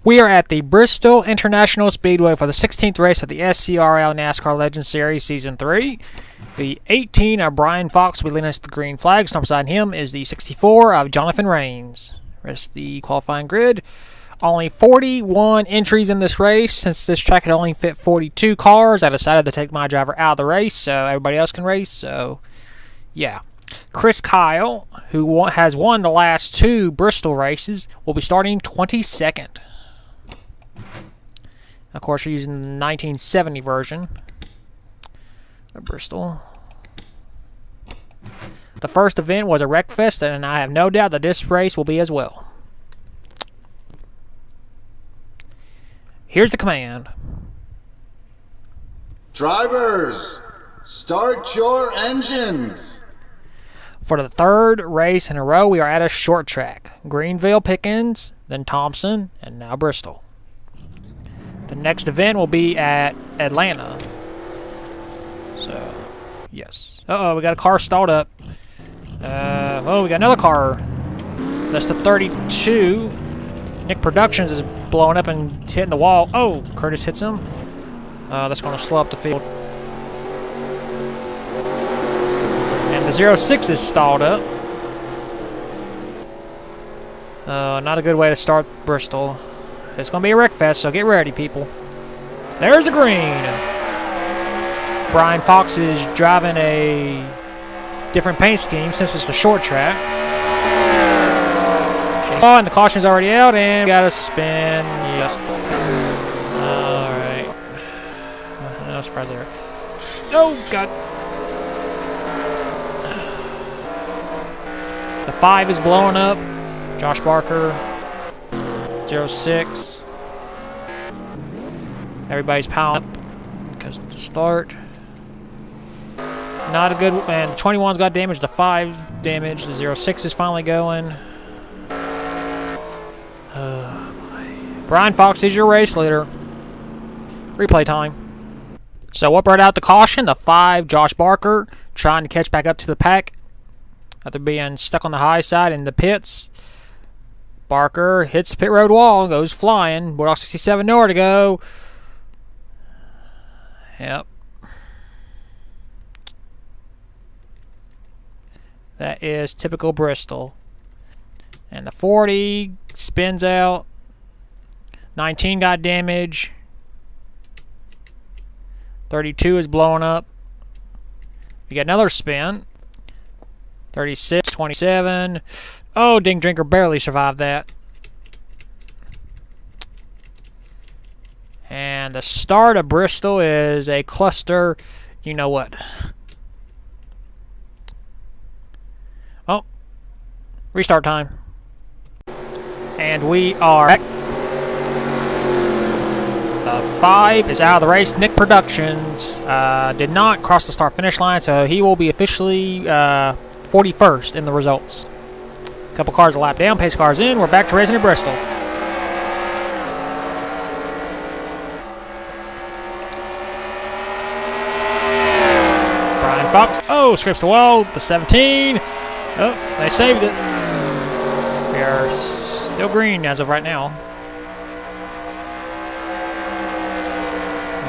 We are at the Bristol International Speedway for the 16th race of the SCRL NASCAR Legends Series Season 3. The 18 of Brian Fox will lead us to the green flag. Starting beside him is the 64 of Jonathan Rains. Rest of the qualifying grid. Only 41 entries in this race. Since this track could only fit 42 cars, I decided to take my driver out of the race so everybody else can race. So, yeah. Chris Kyle, who has won the last two Bristol races, will be starting 22nd. Of course, we're using the 1970 version of Bristol. The first event was a wreckfest, and I have no doubt that this race will be as well. Here's the command. Drivers, start your engines. For the third race in a row, we are at a short track. Greenville, Pickens, then Thompson, and now Bristol. The next event will be at Atlanta. So, yes. Uh-oh, we got a car stalled up. Oh, we got another car. That's the 32. Nick Productions is blowing up and hitting the wall. Oh, Curtis hits him. That's going to slow up the field. And the 06 is stalled up. Not a good way to start Bristol. It's going to be a wreckfest, so get ready, people. There's the green. Brian Fox is driving a different paint scheme since it's the short track. Oh, and the caution's already out, and we got a spin. Yes. Alright. No surprise there. Oh, God. The 5 is blowing up. Josh Barker. 06. Everybody's piling up because of the start. Not a good, and the 21's got damage, the 5 damage, the 06 is finally going. Brian Fox is your race leader. Replay time. So what brought out the caution? The 5, Josh Barker, trying to catch back up to the pack after being stuck on the high side in the pits. Barker hits the pit road wall, goes flying. Bulldog 67, nowhere to go. Yep. That is typical Bristol. And the 40 spins out. 19 got damage. 32 is blowing up. We got another spin. 36, 27. Oh, Ding Drinker barely survived that. And the start of Bristol is a cluster, you know what. Oh, restart time. And we are back. The 5 is out of the race. Nick Productions did not cross the start-finish line, so he will be officially 41st in the results. Couple cars a lap down, pace cars in. We're back to racing at Bristol. Brian Fox, oh, scrapes the wall. The 17. Oh, they saved it. We are still green as of right now.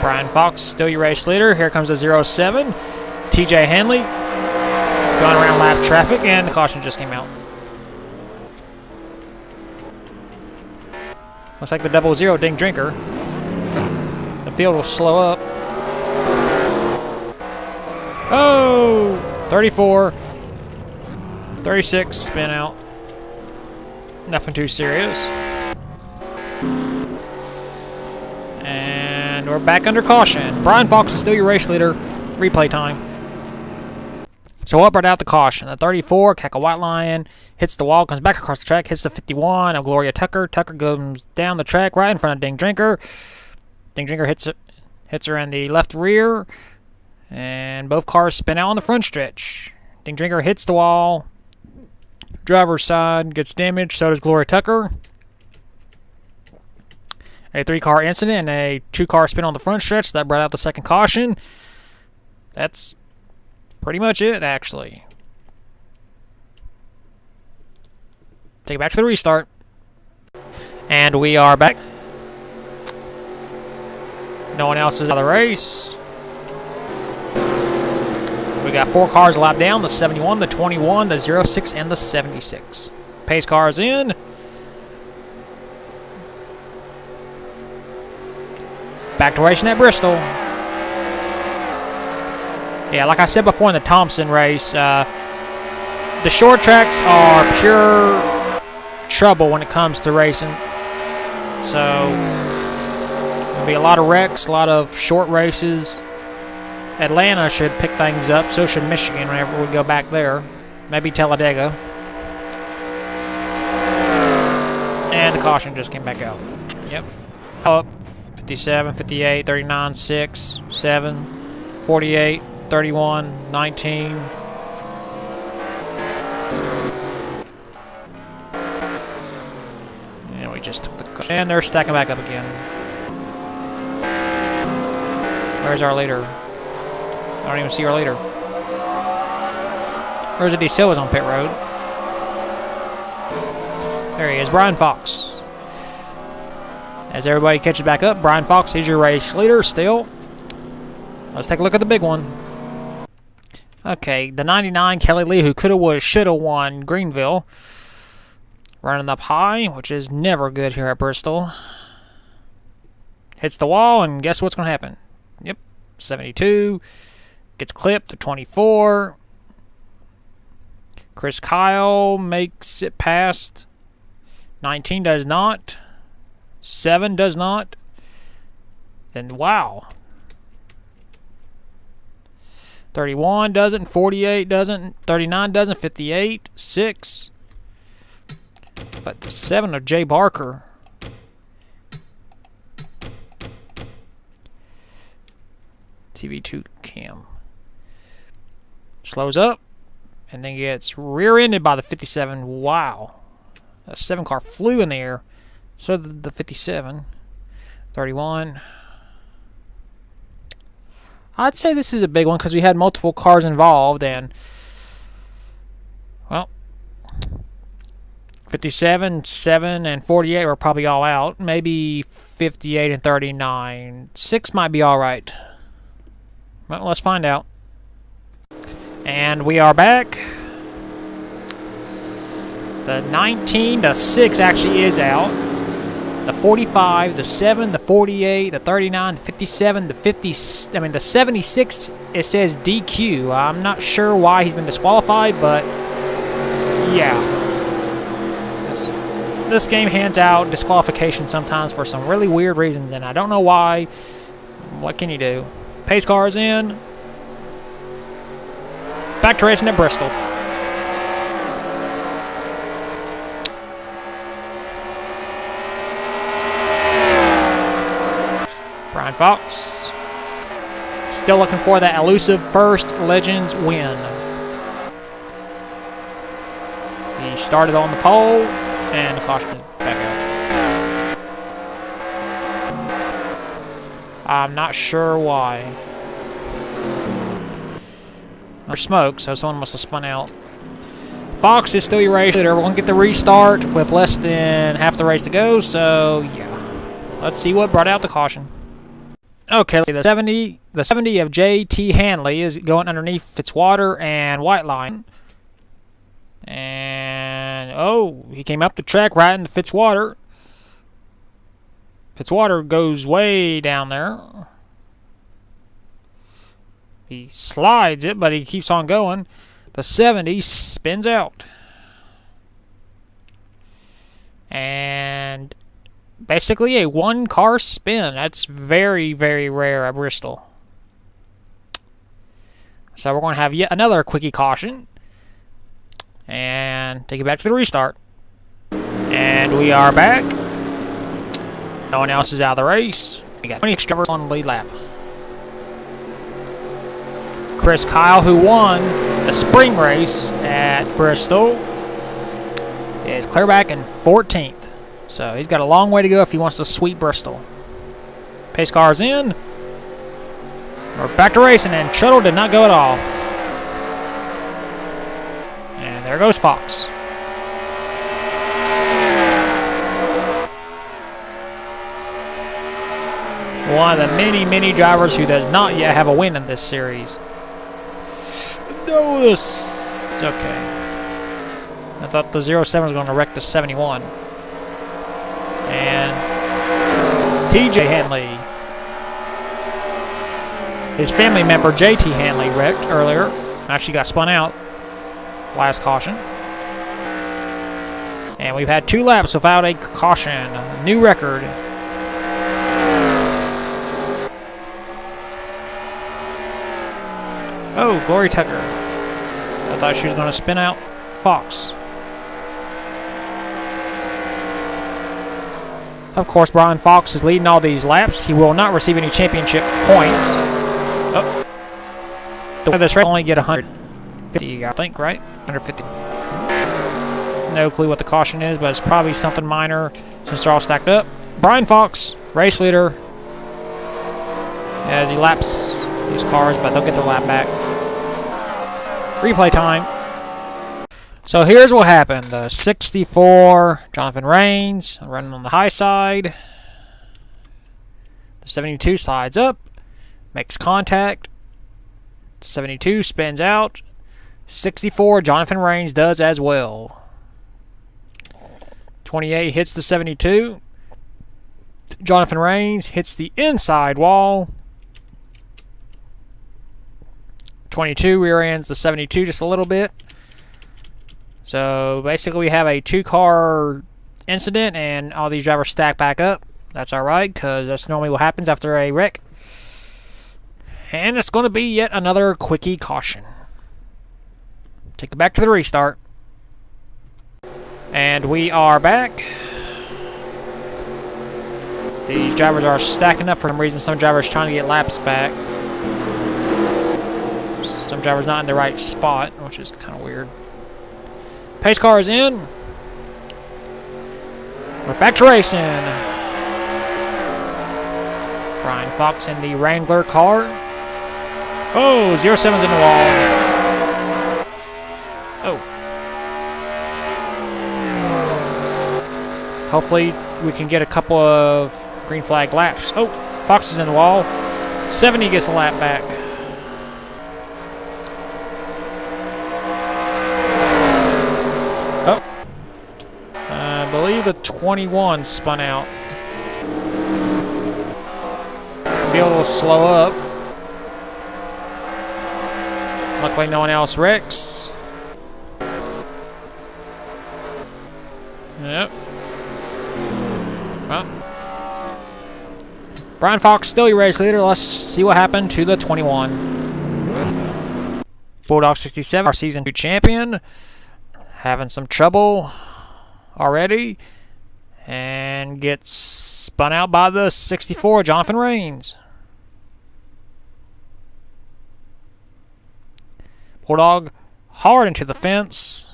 Brian Fox, still your race leader. Here comes the 07. TJ Hanley going around lap traffic, and the caution just came out. Looks like the 00 Ding Drinker. The field will slow up. Oh! 34. 36, spin out. Nothing too serious. And we're back under caution. Brian Fox is still your race leader. Replay time. So what brought out the caution? The 34, Cackle White Lion, hits the wall, comes back across the track, hits the 51 of Gloria Tucker. Tucker goes down the track right in front of Ding Drinker. Ding Drinker hits her in the left rear, and both cars spin out on the front stretch. Ding Drinker hits the wall. Driver's side gets damaged, so does Gloria Tucker. A 3-car incident and a 2-car spin on the front stretch. That brought out the second caution. That's pretty much it, actually. Take it back to the restart. And we are back. No one else is out of the race. We got 4 cars a lap down, the 71, the 21, the 06, and the 76. Pace cars in. Back to racing at Bristol. Yeah, like I said before in the Thompson race, the short tracks are pure trouble when it comes to racing. So, there'll be a lot of wrecks, a lot of short races. Atlanta should pick things up, so should Michigan whenever we go back there. Maybe Talladega. And the caution just came back out. Yep. Up. 57, 58, 39, 6, 7, 48, 31, 19. And we just took the caution. And they're stacking back up again. Where's our leader? I don't even see our leader. Where's the D. Silva's on pit road? There he is, Brian Fox. As everybody catches back up, Brian Fox is your race leader still. Let's take a look at the big one. Okay, the 99 Kelly Lee, who coulda, woulda, shoulda won Greenville. Running up high, which is never good here at Bristol. Hits the wall, and guess what's going to happen? Yep, 72. Gets clipped to 24. Chris Kyle makes it past. 19 does not. 7 does not. And wow. 31 doesn't. 48 doesn't. 39 doesn't. 58. 6. But the 7 of Jay Barker. TV2 cam. Slows up. And then gets rear-ended by the 57. Wow. That 7 car flew in the air. So did the 57. 31. I'd say this is a big one because we had multiple cars involved. And, well, 57, 7, and 48 were probably all out. Maybe 58 and 39. 6 might be all right. Well, let's find out. And we are back. The 19, the 6 actually is out. The 45, the 7, the 48, the 39, the 57, the 50, the 76, it says DQ. I'm not sure why he's been disqualified, but yeah. This game hands out disqualification sometimes for some really weird reasons, and I don't know why. What can you do? Pace cars in. Back to racing at Bristol. Brian Fox. Still looking for that elusive first Legends win. He started on the pole, and the caution is back out. I'm not sure why. There's smoke, so someone must have spun out. Fox is still your race leader. We're going to get the restart with less than half the race to go, so yeah. Let's see what brought out the caution. Okay, the 70 of J.T. Hanley is going underneath Fitzwater and Whiteline. And, oh, he came up the track right into Fitzwater. Fitzwater goes way down there. He slides it, but he keeps on going. The 70 spins out. And basically a one-car spin. That's very, very rare at Bristol. So we're going to have yet another quickie caution. And take it back to the restart. And we are back. No one else is out of the race. We got 20 extra drivers on the lead lap. Chris Kyle, who won the spring race at Bristol, is clear back in 14th. So he's got a long way to go if he wants to sweep Bristol. Pace car's in. We're back to racing, and Shuttle did not go at all. And there goes Fox. One of the many drivers who does not yet have a win in this series. No, this... Okay. I thought the 07 was going to wreck the 71. And... TJ Hanley. His family member, JT Hanley, wrecked earlier. Actually got spun out. Last caution. And we've had 2 laps without a caution. New record. Oh, Glory Tucker. I thought she was going to spin out Fox. Of course, Brian Fox is leading all these laps. He will not receive any championship points. Oh. This race will only get 150, I think, right? 150. No clue what the caution is, but it's probably something minor since they're all stacked up. Brian Fox, race leader, as he laps these cars, but they'll get the lap back. Replay time. So here's what happened. The 64, Jonathan Rains, running on the high side. The 72 slides up, makes contact. 72 spins out. 64, Jonathan Rains does as well. 28 hits the 72. Jonathan Rains hits the inside wall. 22 rear ends the 72 just a little bit. So basically we have a 2-car incident and all these drivers stack back up. That's alright, because that's normally what happens after a wreck. And it's going to be yet another quickie caution. Take it back to the restart. And we are back. These drivers are stacking up for some reason. Some drivers trying to get laps back. Some drivers not in the right spot, which is kind of weird. Pace car is in. We're back to racing. Brian Fox in the Wrangler car. Oh, 07's in the wall. Oh. Hopefully we can get a couple of green flag laps. Oh, Fox is in the wall. 70 gets a lap back. Oh. I believe the 21 spun out. Field will slow up. Luckily no one else wrecks. Yep. Well. Brian Fox still your race leader. Let's see what happened to the 21. Bulldog 67, our season 2 champion. Having some trouble already. And gets spun out by the 64, Jonathan Rains. Bulldog hard into the fence.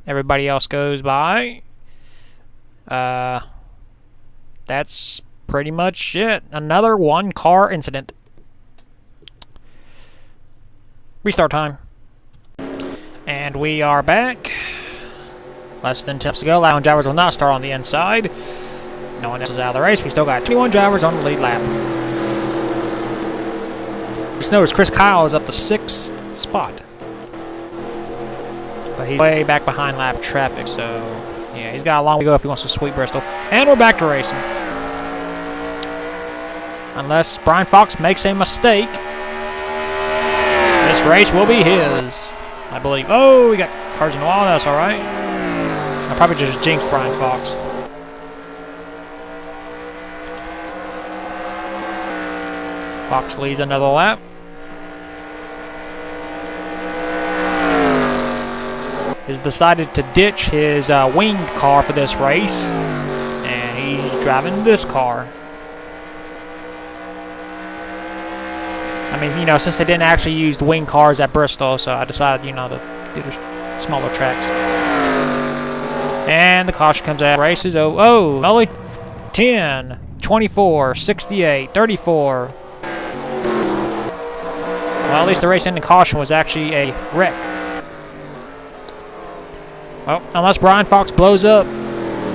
Everybody else goes by. That's pretty much it. Another 1-car incident. Restart time. And we are back. Less than 10 minutes to go. Lounge drivers will not start on the inside. No one else is out of the race. We still got 21 drivers on the lead lap. Just notice Chris Kyle is up the 6th spot. But he's way back behind lap traffic, so yeah, he's got a long way to go if he wants to sweep Bristol. And we're back to racing. Unless Brian Fox makes a mistake, this race will be his, I believe. Oh, we got cars in the wall. That's all right. I probably just jinxed Brian Fox. Fox leads another lap. He's decided to ditch his winged car for this race, and he's driving this car. I mean, you know, since they didn't actually use the winged cars at Bristol, so I decided, you know, to do the smaller tracks. And the caution comes out. Races. Oh, Nolly. 10, 24, 68, 34. Well, at least the race ending caution was actually a wreck. Well, unless Brian Fox blows up,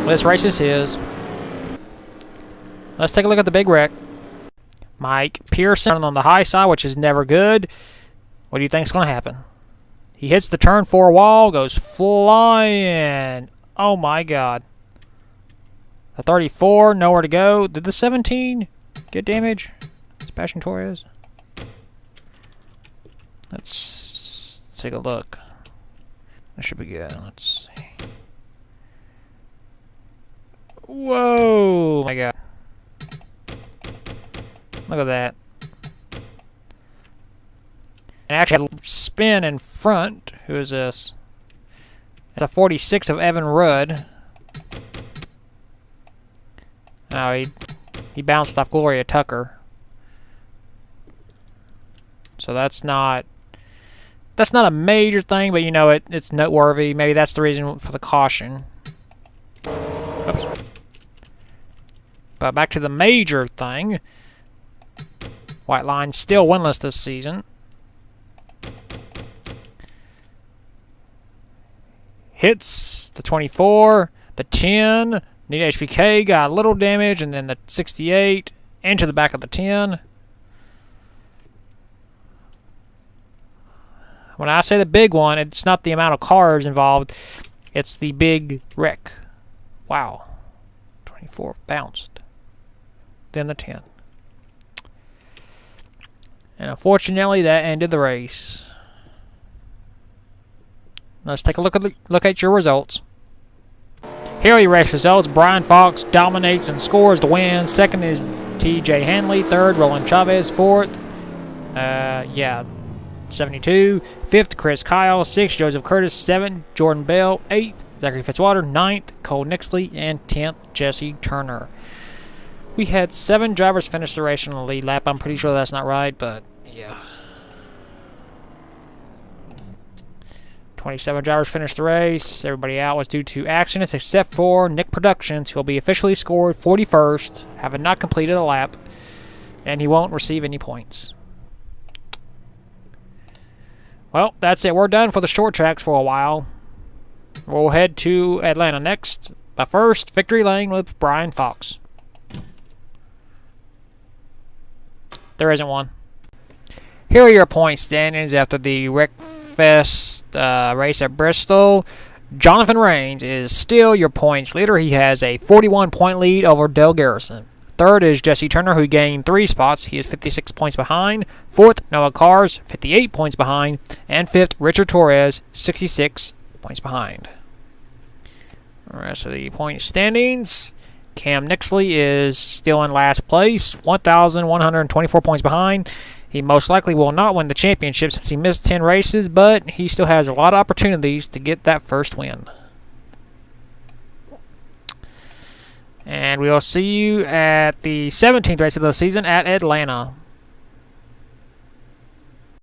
this race is his. Let's take a look at the big wreck. Mike Pearson on the high side, which is never good. What do you think's going to happen? He hits the turn 4 wall, goes flying. Oh my God. The 34, nowhere to go. Did the 17 get damage? Sebastian Torres. Let's take a look. That should be good. Let's see. Whoa! My God. Look at that. And actually had a spin in front. Who is this? It's a 46 of Evan Rudd. Oh, he bounced off Gloria Tucker. So that's not a major thing, but you know it's noteworthy. Maybe that's the reason for the caution. Oops. But back to the major thing. White Line still winless this season. Hits the 24, the 10. Neat HPK got a little damage, and then the 68 into the back of the 10. When I say the big one, it's not the amount of cars involved. It's the big wreck. Wow. 24 bounced. Then the 10. And unfortunately, that ended the race. Let's take a look at your results. Here are your race results. Brian Fox dominates and scores the win. Second is TJ Hanley. Third, Roland Chavez. Fourth, 72. Fifth, Chris Kyle. Sixth, Joseph Curtis. Seventh, Jordan Bell. Eighth, Zachary Fitzwater. Ninth, Cole Nixley. And 10th, Jesse Turner. We had 7 drivers finish the race on the lead lap. I'm pretty sure that's not right, but yeah. 27 drivers finished the race. Everybody out was due to accidents except for Nick Productions, who will be officially scored 41st, having not completed a lap, and he won't receive any points. Well, that's it. We're done for the short tracks for a while. We'll head to Atlanta next. But first, Victory Lane with Brian Fox. There isn't one. Here are your point standings after the Wreckfest race at Bristol. Jonathan Rains is still your points leader. He has a 41-point lead over Dale Garrison. Third is Jesse Turner, who gained 3 spots. He is 56 points behind. Fourth, Noah Cars, 58 points behind. And fifth, Richard Torres, 66 points behind. The rest of the point standings. Cam Nixley is still in last place, 1,124 points behind. He most likely will not win the championship since he missed 10 races, but he still has a lot of opportunities to get that first win. And we will see you at the 17th race of the season at Atlanta.